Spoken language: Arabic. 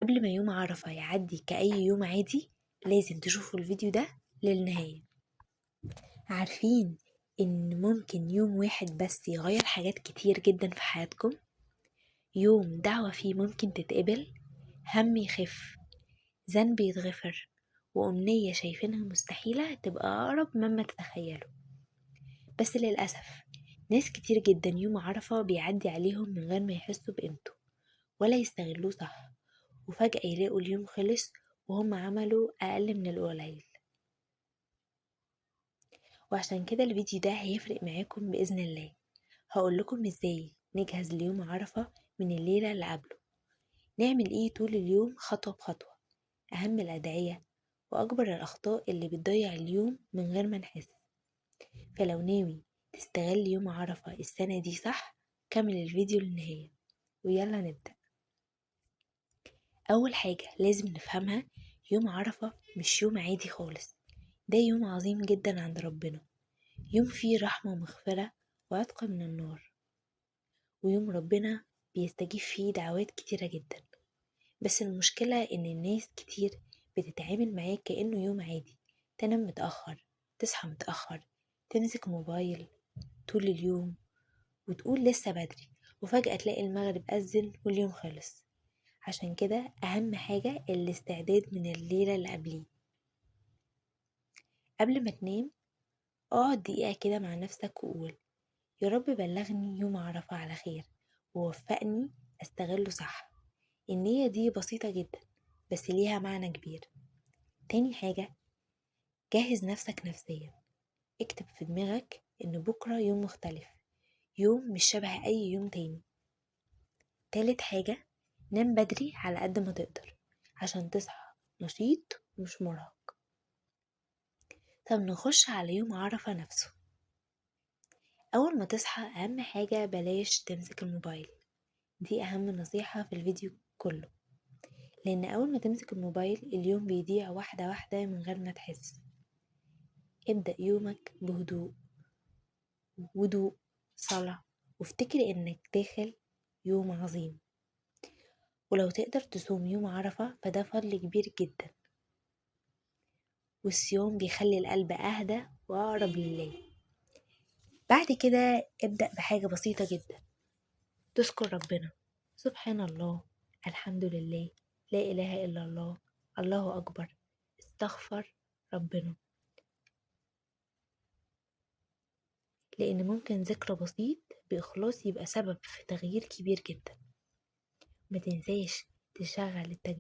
قبل ما يوم عرفة يعدي كأي يوم عادي لازم تشوفوا الفيديو ده للنهاية. عارفين إن ممكن يوم واحد بس يغير حاجات كتير جدا في حياتكم؟ يوم دعوة فيه ممكن تتقبل، هم يخف، ذنب يتغفر، وأمنية شايفينها مستحيلة تبقى أقرب مما تتخيلوا. بس للأسف ناس كتير جدا يوم عرفة بيعدي عليهم من غير ما يحسوا بقيمته ولا يستغلوه صح، وفجأة يلاقوا اليوم خلص وهم عملوا أقل من القليل. وعشان كده الفيديو ده هيفرق معاكم بإذن الله. هقول لكم ازاي نجهز ليوم عرفة من الليلة اللي قبله، نعمل ايه طول اليوم خطوة بخطوة، أهم الأدعية وأكبر الأخطاء اللي بتضيع اليوم من غير ما نحس. فلو ناوي تستغل يوم عرفة السنة دي صح كمل الفيديو للنهاية، ويلا نبدأ. أول حاجة لازم نفهمها، يوم عرفة مش يوم عادي خالص، ده يوم عظيم جدا عند ربنا، يوم فيه رحمة ومغفرة وعتق من النار، ويوم ربنا بيستجيب فيه دعوات كتيرة جدا. بس المشكلة إن الناس كتير بتتعامل معاه كأنه يوم عادي، تنام متأخر، تصحى متأخر، تمسك موبايل طول اليوم وتقول لسه بدري، وفجأة تلاقي المغرب أذن واليوم خلص. عشان كده أهم حاجة الاستعداد من الليلة اللي قبليه. قبل ما تنام اقعد دقيقة كده مع نفسك وقول يا رب بلغني يوم عرفة على خير ووفقني استغله صح. النية دي بسيطة جدا بس ليها معنى كبير. تاني حاجة جهز نفسك نفسيا، اكتب في دماغك ان بكرة يوم مختلف، يوم مش شبه اي يوم تاني. تالت حاجة نام بدري على قد ما تقدر عشان تصحى نشيط ومش مرهق. طب نخش على يوم عرفة نفسه. أول ما تصحى أهم حاجة بلاش تمسك الموبايل، دي أهم نصيحة في الفيديو كله، لأن أول ما تمسك الموبايل اليوم بيضيع واحدة واحدة من غير ما تحس. ابدأ يومك بهدوء، وضوء، صلاة، وافتكر إنك داخل يوم عظيم. ولو تقدر تصوم يوم عرفة فده فضل كبير جدا، والصيام بيخلي القلب أهدى وأقرب لله. بعد كده ابدأ بحاجة بسيطة جدا، تذكر ربنا، سبحان الله، الحمد لله، لا إله إلا الله، الله أكبر، استغفر ربنا. لأن ممكن ذكر بسيط بإخلاص يبقى سبب في تغيير كبير جدا. ما تنساش تشغل التجربة